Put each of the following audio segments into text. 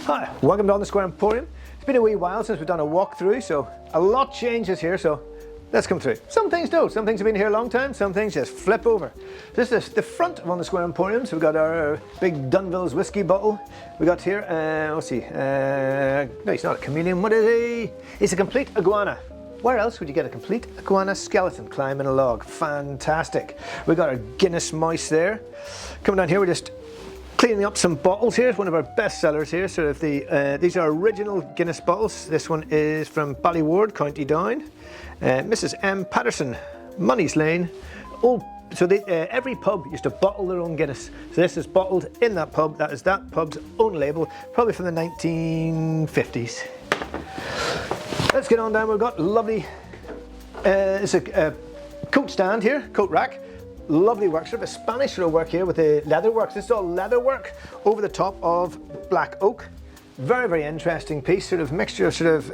Hi, welcome to On the Square Emporium. It's been a wee while since we've done a walkthrough, so a lot changes here, so let's come through. Some things don't. Some things have been here a long time, some things just flip over. This is the front of On the Square Emporium, so we've got our big Dunville's whiskey bottle. We got here, let's see, no, he's not a chameleon, what is he? He's a complete iguana. Where else would you get a complete iguana skeleton climbing a log? Fantastic. We've got our Guinness mouse there. Coming down here, we're just cleaning up some bottles here. It's one of our best sellers here. So if these are original Guinness bottles. This one is from Ballyward, County Down. Mrs. M. Patterson, Money's Lane. Every pub used to bottle their own Guinness. So this is bottled in that pub. That is that pub's own label, probably from the 1950s. Let's get on down. We've got lovely, it's a coat stand here, coat rack. Lovely workshop, a Spanish sort of work here with the leather work. This is all leather work over the top of black oak. Very, very interesting piece, sort of mixture of sort of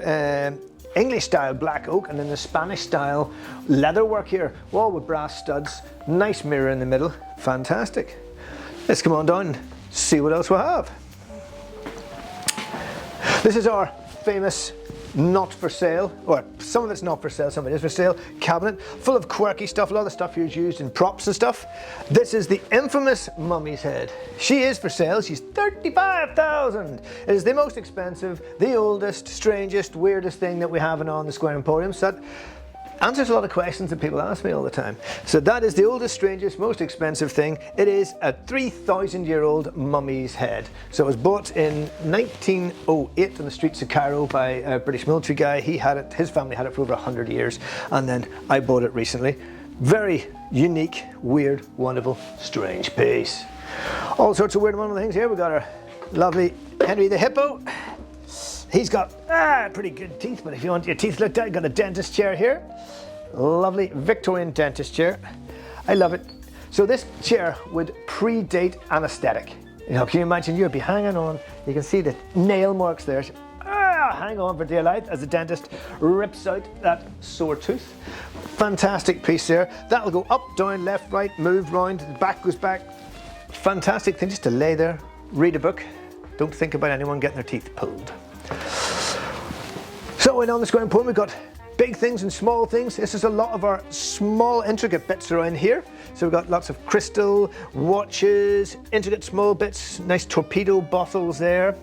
English style black oak and then the Spanish style leather work here, all with brass studs, nice mirror in the middle, fantastic. Let's come on down and see what else we have. This is our famous not for sale, or some of it's not for sale, some of it is for sale, cabinet full of quirky stuff. A lot of the stuff here is used in props and stuff. This is the infamous mummy's head. She is for sale. She's 35,000. It is the most expensive, the oldest, strangest, weirdest thing that we have on the Square Emporium. So that answers a lot of questions that people ask me all the time. So that is the oldest, strangest, most expensive thing. It is a 3,000-year-old mummy's head. So it was bought in 1908 on the streets of Cairo by a British military guy. He had it, his family had it for over 100 years, and then I bought it recently. Very unique, weird, wonderful, strange piece. All sorts of weird and wonderful things here. We've got our lovely Henry the Hippo. He's got pretty good teeth, but if you want your teeth looked at, you've got a dentist chair here. Lovely Victorian dentist chair. I love it. So this chair would predate anesthetic. You know, can you imagine you'd be hanging on, you can see the nail marks there. Hang on for dear life as the dentist rips out that sore tooth. Fantastic piece there. That'll go up, down, left, right, move round, the back goes back. Fantastic thing just to lay there, read a book. Don't think about anyone getting their teeth pulled. So on the Square Emporium we've got big things and small things. This is a lot of our small intricate bits around here. So we've got lots of crystal, watches, intricate small bits, nice torpedo bottles there.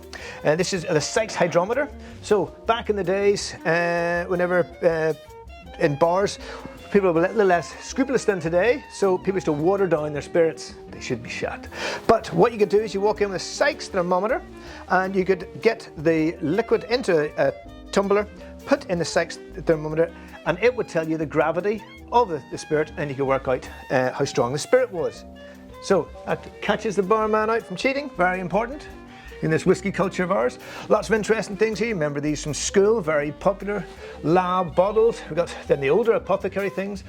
This is the Sykes hydrometer. So back in the days, whenever in bars, people were a little less scrupulous than today, so people used to water down their spirits. They should be shot. But what you could do is you walk in with a Sykes thermometer and you could get the liquid into a tumbler, put in the Sykes thermometer, and it would tell you the gravity of the spirit, and you could work out how strong the spirit was. So that catches the barman out from cheating, very important in this whiskey culture of ours. Lots of interesting things here. Remember these from school, very popular lab bottles. We've got then the older apothecary things.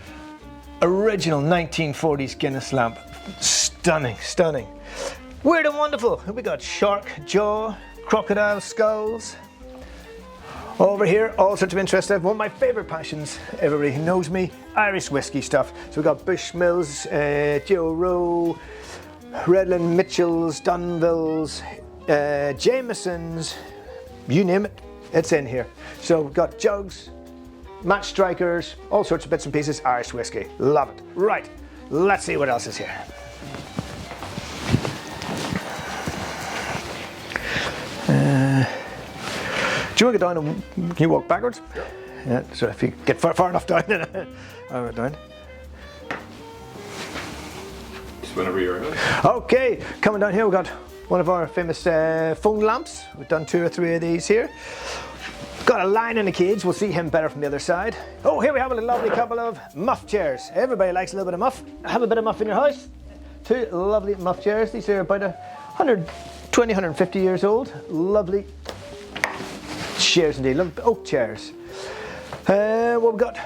Original 1940s Guinness lamp. Stunning, stunning. Weird and wonderful. We got shark jaw, crocodile skulls. Over here, all sorts of interesting. One of my favourite passions, everybody who knows me, Irish whiskey stuff. So we've got Bushmills, Joe Rowe, Redland Mitchells, Dunvilles, Jamesons, you name it, it's in here. So we've got jugs, match strikers, all sorts of bits and pieces, Irish whiskey. Love it. Right, let's see what else is here. Do you want to get down and can you walk backwards? Yeah. Yeah, so if you get far enough down. Down. Just whenever you're ready. Okay, coming down here we've got one of our famous phone lamps. We've done 2 or 3 of these here. Got a lion in a cage, we'll see him better from the other side. Oh, here we have a lovely couple of muff chairs. Everybody likes a little bit of muff. Have a bit of muff in your house. 2 lovely muff chairs. These are about 120, 150 years old. Lovely chairs indeed, lovely oak chairs. What we've got,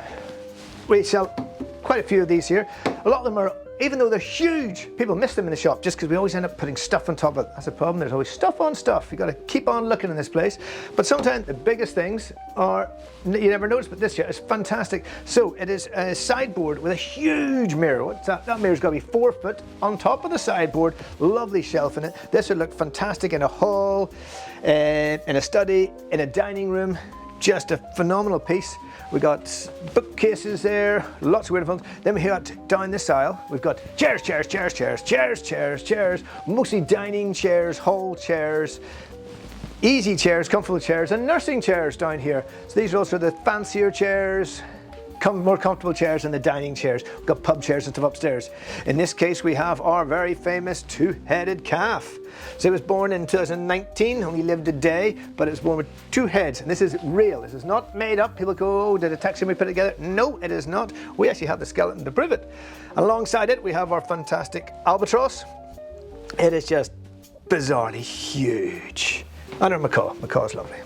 we sell quite a few of these here. A lot of them are even though they're huge, people miss them in the shop just because we always end up putting stuff on top of it. That's a problem. There's always stuff on stuff. You've got to keep on looking in this place. But sometimes the biggest things are, you never notice, but this chair is fantastic. So it is a sideboard with a huge mirror. What's that? That mirror's got to be 4 foot on top of the sideboard. Lovely shelf in it. This would look fantastic in a hall, in a study, in a dining room. Just a phenomenal piece. We got bookcases there, lots of weird ones. Then we got down this aisle, we've got chairs, mostly dining chairs, hall chairs, easy chairs, comfortable chairs, and nursing chairs down here. So these are also the fancier chairs, more comfortable chairs than the dining chairs. We've got pub chairs and stuff upstairs. In this case, we have our very famous two-headed calf. So it was born in 2019, only lived a day, but it was born with 2 heads. And this is real. This is not made up. People go, oh, did a taxidermy put it together? No, it is not. We actually have the skeleton to prove it. Alongside it, we have our fantastic albatross. It is just bizarrely huge. And our macaw. Macaw's lovely.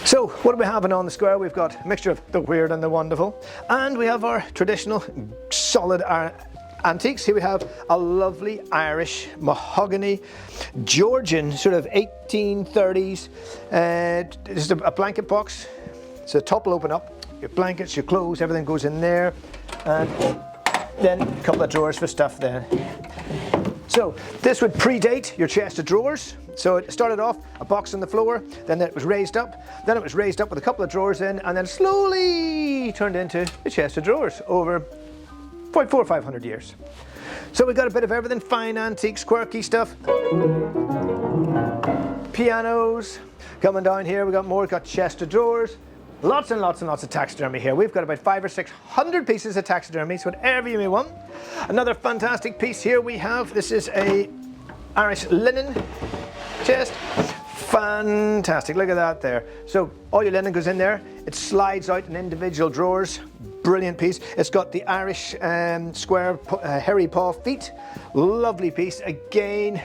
So what are we having on the square? We've got a mixture of the weird and the wonderful, and we have our traditional solid antiques. Here we have a lovely Irish mahogany Georgian sort of 1830s. This is a blanket box. So the top will open up. Your blankets, your clothes, everything goes in there, and then a couple of drawers for stuff there. So this would predate your chest of drawers. So it started off a box on the floor, then it was raised up, then it was raised up with a couple of drawers in, and then slowly turned into a chest of drawers over 400 or 500 years. So we got a bit of everything, fine antiques, quirky stuff. Pianos. Coming down here, we got more, got chest of drawers. Lots and lots and lots of taxidermy here. We've got about 500 or 600 pieces of taxidermy, so whatever you may want. Another fantastic piece here we have. This is a Irish linen chest. Fantastic, look at that there. So all your linen goes in there. It slides out in individual drawers. Brilliant piece. It's got the Irish square hairy paw feet. Lovely piece. Again,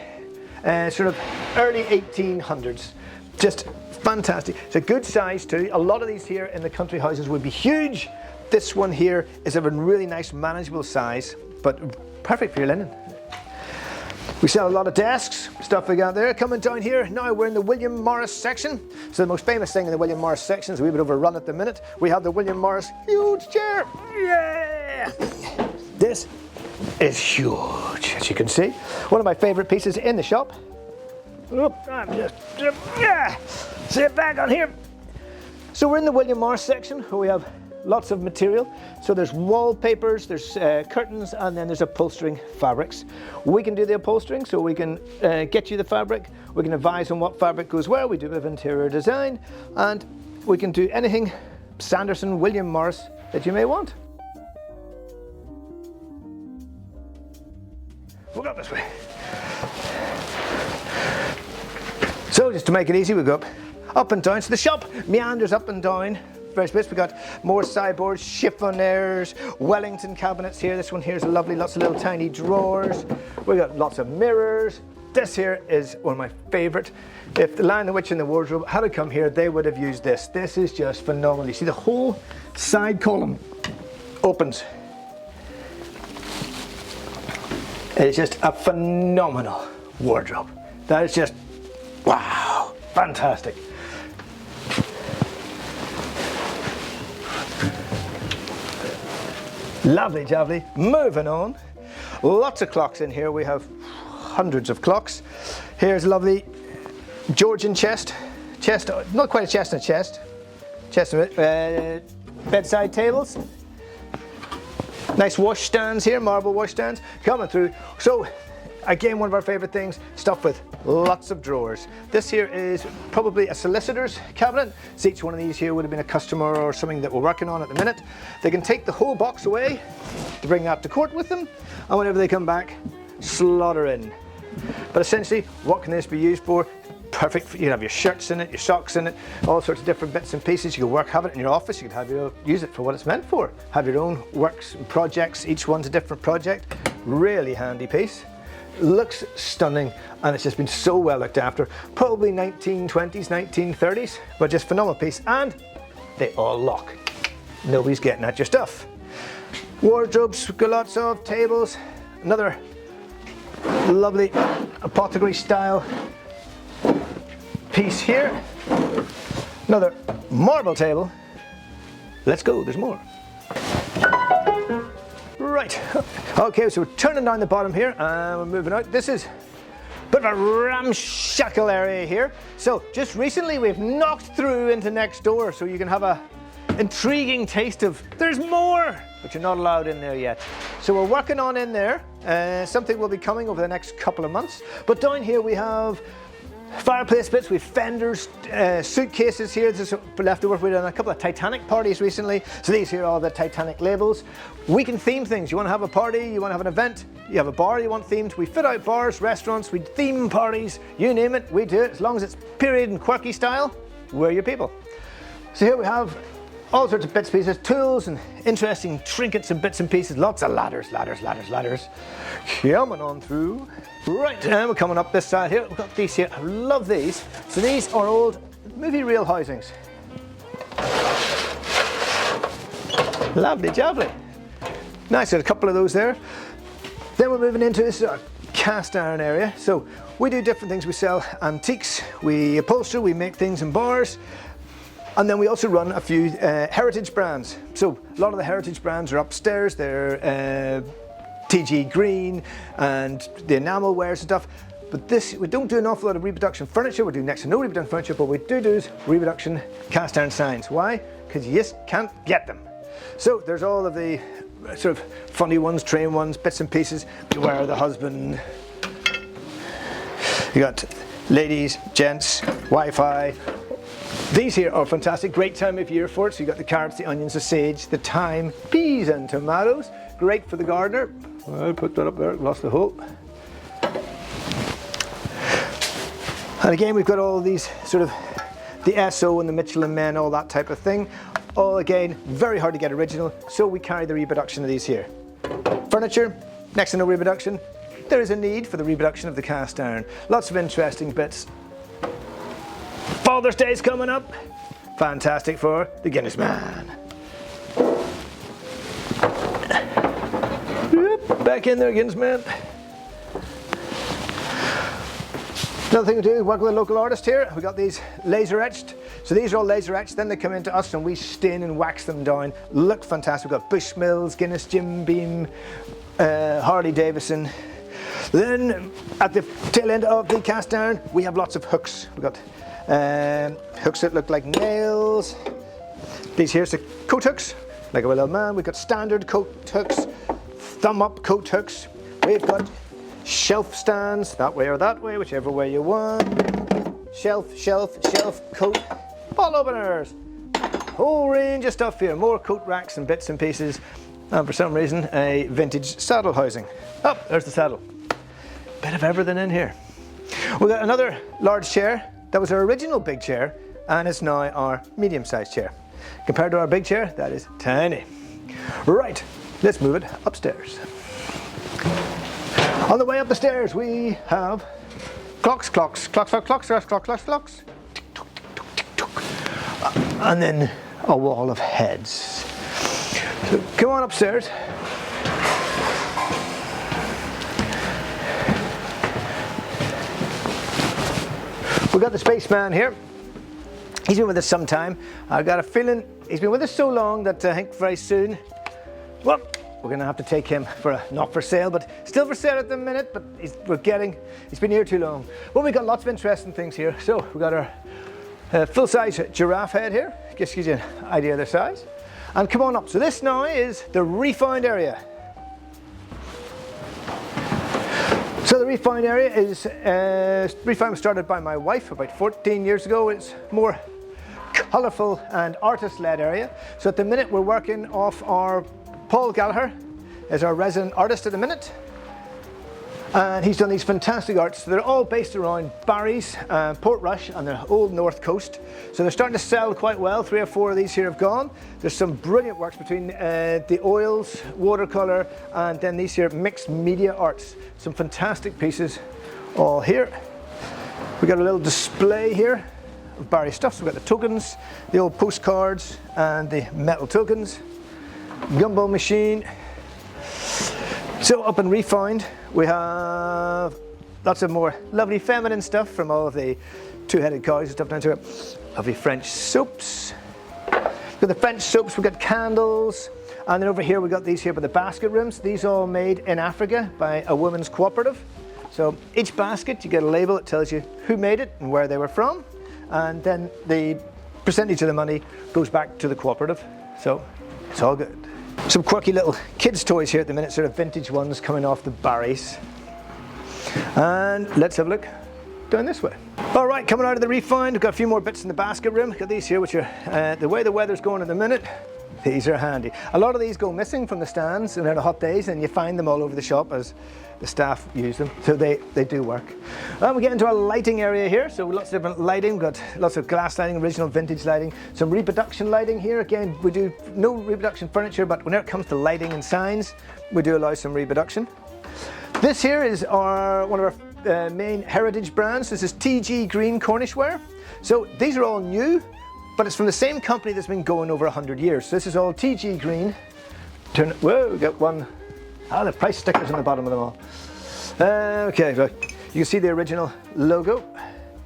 sort of early 1800s. Just fantastic. It's a good size too. A lot of these here in the country houses would be huge. This one here is of a really nice manageable size, but perfect for your linen. We sell a lot of desks, stuff we got there. Coming down here, now we're in the William Morris section. So the most famous thing in the William Morris section is a wee bit overrun at the minute. We have the William Morris huge chair. Yeah! This is huge, as you can see. One of my favorite pieces in the shop. Sit back on here. So we're in the William Morris section where we have lots of material. So there's wallpapers, there's curtains, and then there's upholstering fabrics. We can do the upholstering, so we can get you the fabric. We can advise on what fabric goes where. We do a bit of interior design, and we can do anything Sanderson, William Morris that you may want. We'll go this way. So just to make it easy, we go up and down. So the shop meanders up and down various bits. We've got more sideboards, chiffonniers, Wellington cabinets here. This one here is lovely, lots of little tiny drawers. We've got lots of mirrors. This here is one of my favourite. If the Lion, the Witch and the Wardrobe had come here, they would have used this. This is just phenomenal. You see the whole side column opens. It's just a phenomenal wardrobe. That is just, wow, fantastic. Lovely, lovely. Moving on. Lots of clocks in here. We have hundreds of clocks. Here's a lovely Georgian chest, not quite a chestnut chest, bedside tables. Nice wash stands here, marble wash stands coming through. So again, one of our favorite things, stuff with lots of drawers. This here is probably a solicitor's cabinet. So each one of these here would have been a customer or something that we're working on at the minute. They can take the whole box away to bring that to court with them, and whenever they come back, slaughter in. But essentially, what can this be used for? Perfect. You can have your shirts in it, your socks in it, all sorts of different bits and pieces. You can have it in your office. You can use it for what it's meant for. Have your own works and projects. Each one's a different project. Really handy piece. Looks stunning, and it's just been so well looked after. Probably 1920s, 1930s, but just phenomenal piece. And they all lock. Nobody's getting at your stuff. Wardrobes, we've got lots of tables. Another lovely apothecary style piece here. Another marble table. Let's go, there's more. Right, okay, so we're turning down the bottom here and we're moving out. This is a bit of a ramshackle area here. So just recently we've knocked through into next door so you can have a intriguing taste of there's more, but you're not allowed in there yet. So we're working on in there. Something will be coming over the next couple of months. But down here we have fireplace bits, we've fenders, suitcases here. This is left over. We've done a couple of Titanic parties recently. So these here are all the Titanic labels. We can theme things. You want to have a party, you want to have an event, you have a bar you want themed. We fit out bars, restaurants, we theme parties, you name it, we do it. As long as it's period and quirky style, we're your people. So here we have all sorts of bits and pieces, tools and interesting trinkets and bits and pieces. Lots of ladders. Coming on through. Right, and we're coming up this side here. We've got these here. I love these. So these are old movie reel housings. Lovely jubbly. Nice, got a couple of those there. Then we're moving into this cast iron area. So we do different things. We sell antiques, we upholster, we make things in bars. And then we also run a few heritage brands. So a lot of the heritage brands are upstairs. They're TG Green and the enamel wares and stuff. But this, we don't do an awful lot of reproduction furniture. We do next to no reproduction furniture, but we do is reproduction cast iron signs. Why? Because you just can't get them. So there's all of the sort of funny ones, train ones, bits and pieces. Beware the husband. You got ladies, gents, Wi-Fi. These here are fantastic, great time of year for it. So you got the carrots, the onions, the sage, the thyme, peas and tomatoes. Great for the gardener. I'll put that up there, lost the hole. And again, we've got all these sort of the SO and the Michelin Men, all that type of thing. All again, very hard to get original. So we carry the reproduction of these here. Furniture, next to no reproduction. There is a need for the reproduction of the cast iron. Lots of interesting bits. Father's Day's coming up. Fantastic for the Guinness man. Back in there, Guinness man. Another thing we do is work with a local artist here. We got these laser etched. So these are all laser etched, then they come into us and we stain and wax them down. Look fantastic. We've got Bushmills, Guinness, Jim Beam, Harley Davidson. Then at the tail end of the cast iron, we have lots of hooks. We've got hooks that look like nails. These here's the coat hooks, like a little man. We've got standard coat hooks, thumb up coat hooks. We've got shelf stands, that way or that way, whichever way you want. Shelf, coat, bottle openers. Whole range of stuff here. More coat racks and bits and pieces. And for some reason, a vintage saddle housing. Oh, there's the saddle. Bit of everything in here. We've got another large chair. That was our original big chair, and it's now our medium-sized chair. Compared to our big chair, that is tiny. Right, let's move it upstairs. On the way up the stairs, we have clocks. And then a wall of heads. So come on upstairs. We've got the spaceman here. He's been with us some time. I've got a feeling he's been with us so long that I think very soon, well, we're going to have to take him for a, not for sale, but still for sale at the minute, but he's been here too long. Well, we've got lots of interesting things here. So we've got our full-size giraffe head here. Just gives you an idea of their size. And come on up. So this now is the refound area. So the refound area is, refound was started by my wife about 14 years ago. It's more colourful and artist-led area. So at the minute we're working off our Paul Gallagher is our resident artist at the minute. And he's done these fantastic arts. They're all based around Barry's, Portrush and the old north coast. So they're starting to sell quite well. 3 or 4 of these here have gone. There's some brilliant works between the oils, watercolour, and then these here mixed media arts. Some fantastic pieces all here. We've got a little display here of Barry stuff. So we've got the tokens, the old postcards and the metal tokens. Gumball machine. So up in Refound, we have lots of more lovely feminine stuff from all of the two-headed cows and stuff down here. Lovely French soaps. We've got the French soaps, we've got candles, and then over here we've got these here by the basket rooms. These are all made in Africa by a women's cooperative. So each basket, you get a label that tells you who made it and where they were from, and then the percentage of the money goes back to the cooperative. So it's all good. Some quirky little kids' toys here at the minute, sort of vintage ones coming off the Barry's. And let's have a look down this way. All right, coming out of the Refound, we've got a few more bits in the basket room. Got these here, which are the way the weather's going at the minute. These are handy. A lot of these go missing from the stands and on the hot days, and you find them all over the shop as the staff use them, so they do work. We get into our lighting area here, so lots of different lighting. We've got lots of glass lighting, original vintage lighting, some reproduction lighting here. Again, we do no reproduction furniture, but when it comes to lighting and signs, we do allow some reproduction. This here is one of our main heritage brands. This is TG Green Cornish ware. So these are all new, but it's from the same company that's been going over 100 years. So this is all TG Green. Whoa, we got one. The price stickers on the bottom of them all. Okay, so you can see the original logo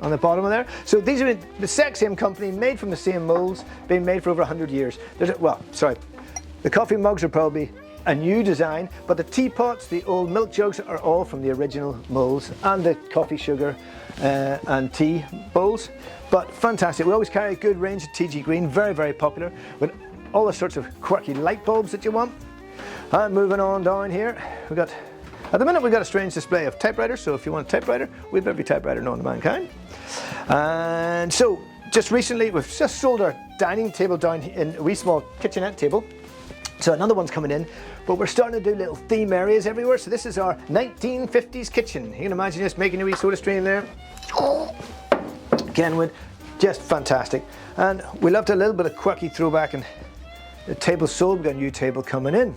on the bottom of there. So these are the exact same company, made from the same molds, been made for over 100 years. The coffee mugs are probably a new design, but the teapots, the old milk jugs are all from the original molds, and the coffee, sugar and tea bowls. But fantastic. We always carry a good range of TG Green, very, very popular, with all the sorts of quirky light bulbs that you want. And moving on down here, at the minute we've got a strange display of typewriters, so if you want a typewriter, we've every typewriter known to mankind. And so, just recently, we've just sold our dining table down in a wee small kitchenette table. So another one's coming in, but we're starting to do little theme areas everywhere. So this is our 1950s kitchen. You can imagine just making a wee soda stream there. Kenwood, just fantastic. And we loved a little bit of quirky throwback, and the table's sold. We've got a new table coming in.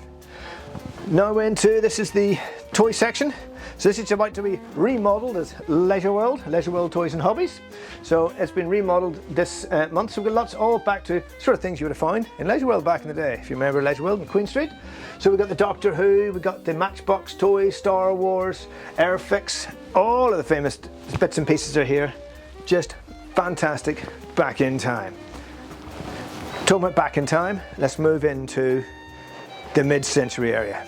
Now we're into, this is the toy section. So this is about to be remodeled as Leisure World Toys and Hobbies. So it's been remodeled this month. So we've got lots all back to sort of things you would have found in Leisure World back in the day, if you remember Leisure World in Queen Street. So we've got the Doctor Who, we've got the Matchbox toys, Star Wars, Airfix, all of the famous bits and pieces are here. Just fantastic, back in time. Talking about back in time, let's move into the mid-century area.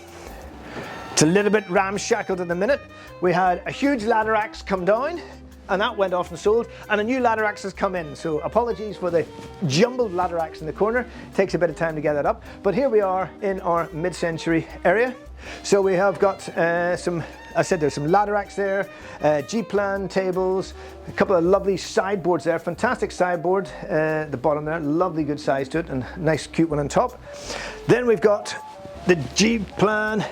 It's a little bit ramshackled at the minute. We had a huge ladder axe come down, and that went off and sold, and a new ladder axe has come in. So apologies for the jumbled ladder axe in the corner. It takes a bit of time to get that up. But here we are in our mid-century area. So we have got there's some ladder axe there, G-plan tables, a couple of lovely sideboards there, fantastic sideboard at the bottom there, lovely good size to it, and nice cute one on top. Then we've got the G-plan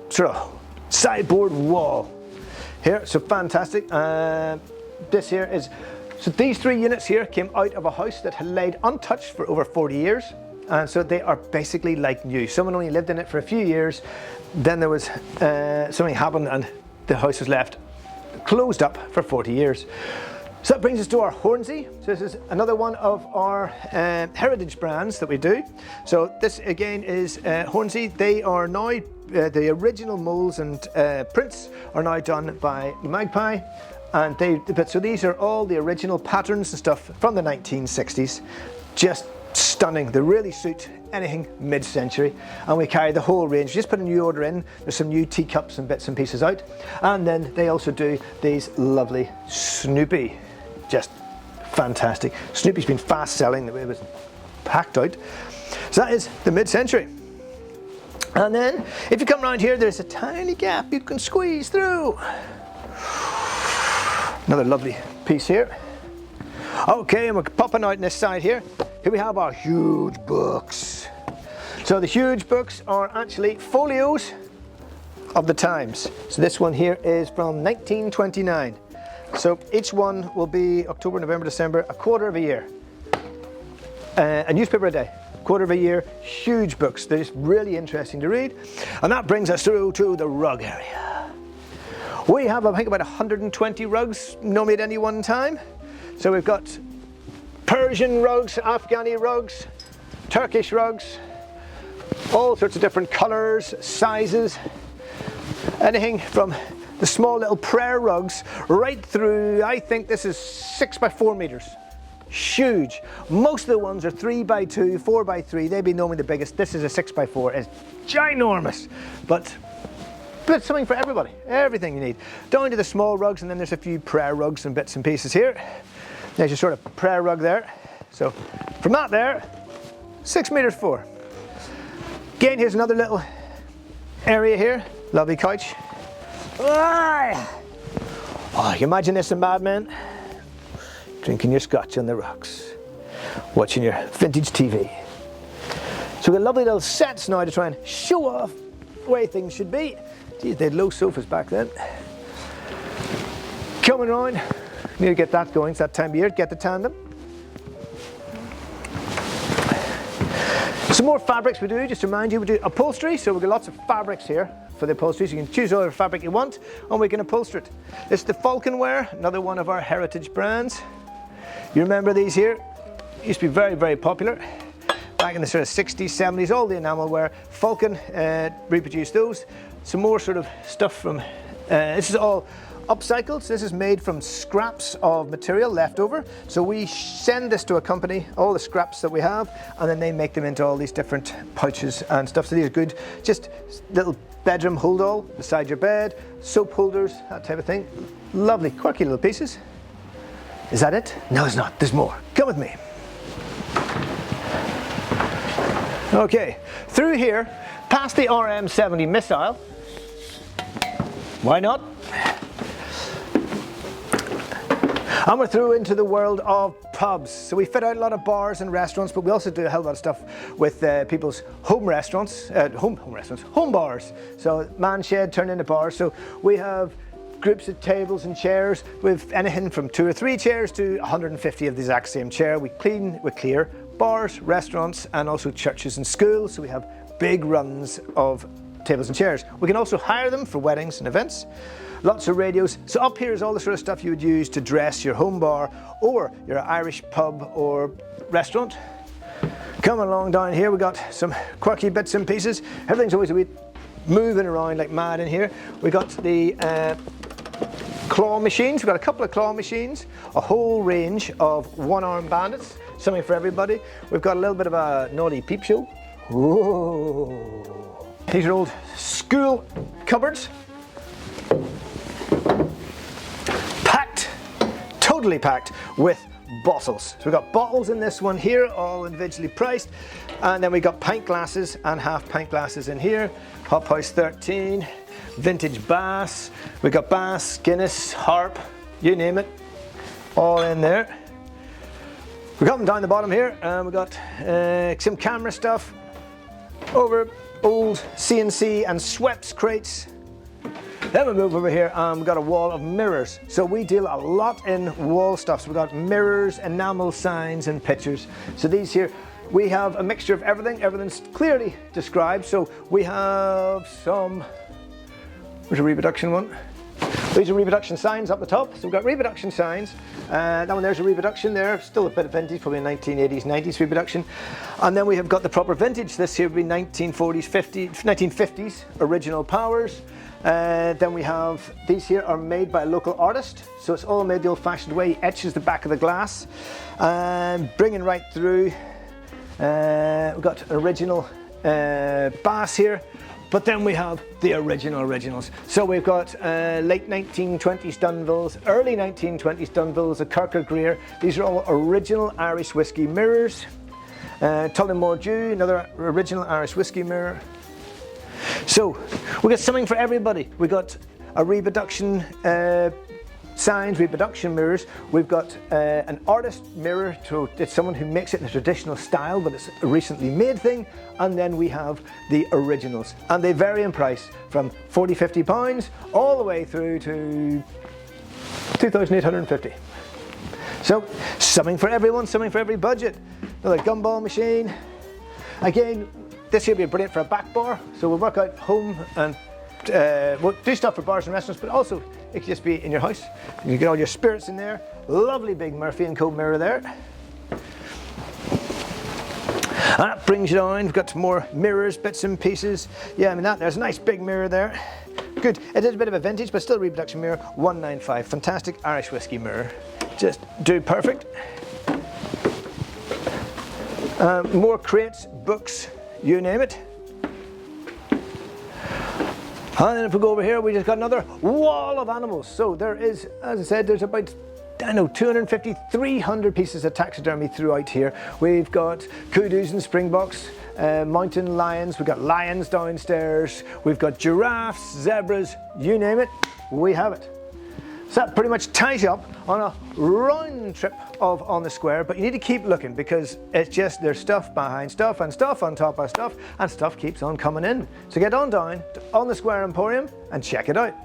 sort of sideboard wall here, so fantastic. This here is, so these three units here came out of a house that had laid untouched for over 40 years, and so they are basically like new. Someone only lived in it for a few years, then there was something happened and the house was left closed up for 40 years. So that brings us to our Hornsey. So this is another one of our heritage brands that we do. So this again is Hornsey. They are now, the original molds and prints are now done by Magpie. And so these are all the original patterns and stuff from the 1960s. Just stunning. They really suit anything mid-century, and we carry the whole range. We just put a new order in. There's some new teacups and bits and pieces out, and then they also do these lovely Snoopy. Just fantastic. Snoopy's been fast selling. It was packed out. So that is the mid-century. And then if you come around here, there's a tiny gap you can squeeze through. Another lovely piece here. Okay, and we're popping out on this side here. Here we have our huge books. So the huge books are actually folios of the times. So this one here is from 1929. So each one will be October, November, December, a quarter of a year. A newspaper a day, quarter of a year, huge books. They're just really interesting to read. And that brings us through to the rug area. We have, I think, about 120 rugs normally at any one time. So we've got Persian rugs, Afghani rugs, Turkish rugs, All sorts of different colors, sizes, anything from the small little prayer rugs right through, I think this is 6 by 4 meters. Huge. Most of the ones are 3 by 2, 4 by 3. They'd be normally the biggest. This is a 6 by 4. It's ginormous, but something for everybody. Everything you need. Down to the small rugs, and then there's a few prayer rugs and bits and pieces here. There's your sort of prayer rug there. So from that there, 6 meters 4. Again, here's another little area here. Lovely couch. Oh, you can imagine this in Mad Men. Drinking your scotch on the rocks, watching your vintage TV. So we've got lovely little sets now to try and show off the way things should be. Geez, they had low sofas back then. Coming around, need to get that going. It's that time of year, get the tandem. Some more fabrics we do, just to remind you, we do upholstery, so we've got lots of fabrics here for the upholstery, so you can choose whatever fabric you want and we can upholster it. This is the Falconware, another one of our heritage brands. You remember these here? Used to be very, very popular. Back in the sort of 60s, 70s, all the enamelware. Falcon reproduced those. Some more sort of stuff from, this is all upcycled. So this is made from scraps of material left over. So we send this to a company, all the scraps that we have, and then they make them into all these different pouches and stuff. So these are good, just little bedroom hold all beside your bed, soap holders, that type of thing. Lovely, quirky little pieces. Is that it? No, it's not. There's more. Come with me. Okay, through here, past the RM70 missile. Why not? And we're through into the world of pubs. So we fit out a lot of bars and restaurants, but we also do a hell of a lot of stuff with people's home restaurants, home bars. So man shed turned into bars. So we have groups of tables and chairs with anything from 2 or 3 chairs to 150 of the exact same chair. We clear bars, restaurants, and also churches and schools. So we have big runs of tables and chairs. We can also hire them for weddings and events. Lots of radios. So up here is all the sort of stuff you would use to dress your home bar or your Irish pub or restaurant. Coming along down here, we got some quirky bits and pieces. Everything's always a bit moving around like mad in here. We got the claw machines. We've got a couple of claw machines, a whole range of one-arm bandits, something for everybody. We've got a little bit of a naughty peep show. Whoa. These are old school cupboards. Packed, totally packed with bottles. So we've got bottles in this one here, all individually priced. And then we've got pint glasses and half pint glasses in here. Hop House 13, vintage Bass. We've got Bass, Guinness, Harp, you name it, all in there. We're coming down the bottom here, and we've got some camera stuff over old CNC and Schweppes crates. Then we move over here and we've got a wall of mirrors. So we deal a lot in wall stuff. So we've got mirrors, enamel signs and pictures. So these here, we have a mixture of everything. Everything's clearly described. So we have some, there's a reproduction one. These are reproduction signs up the top. So we've got reproduction signs. That one there's a reproduction there. Still a bit of vintage, probably 1980s, 90s reproduction. And then we have got the proper vintage. This here would be 1940s, 1950s original powers. Then we have, these here are made by a local artist. So it's all made the old fashioned way. He etches the back of the glass. And bringing right through, we've got original Bass here. But then we have the originals. So we've got late 1920s Dunvilles, early 1920s Dunvilles, a Kirker Greer. These are all original Irish whiskey mirrors. Tullamore Dew, another original Irish whiskey mirror. So we got something for everybody. We got a reproduction signs, reproduction mirrors. We've got an artist mirror, so it's someone who makes it in a traditional style, but it's a recently made thing. And then we have the originals, and they vary in price from 40, 50 pounds all the way through to 2,850. So something for everyone, something for every budget. Another gumball machine. Again, this here would be brilliant for a back bar. So we'll work out home and we'll do stuff for bars and restaurants, but also it could just be in your house. You can get all your spirits in there. Lovely big Murphy & Co mirror there. That brings you down. We've got some more mirrors, bits and pieces. Yeah, I mean there's a nice big mirror there. Good. It is a bit of a vintage, but still reproduction mirror. 195. Fantastic Irish whiskey mirror. Just do perfect. More crates, books, you name it. And then if we go over here, we just got another wall of animals. So there is, as I said, there's about, I don't know, 250, 300 pieces of taxidermy throughout here. We've got koodoos and springboks, mountain lions, we've got lions downstairs, we've got giraffes, zebras, you name it, we have it. So that pretty much ties you up on a round trip of On the Square, but you need to keep looking because it's just there's stuff behind stuff and stuff on top of stuff, and stuff keeps on coming in. So get on down to On the Square Emporium and check it out.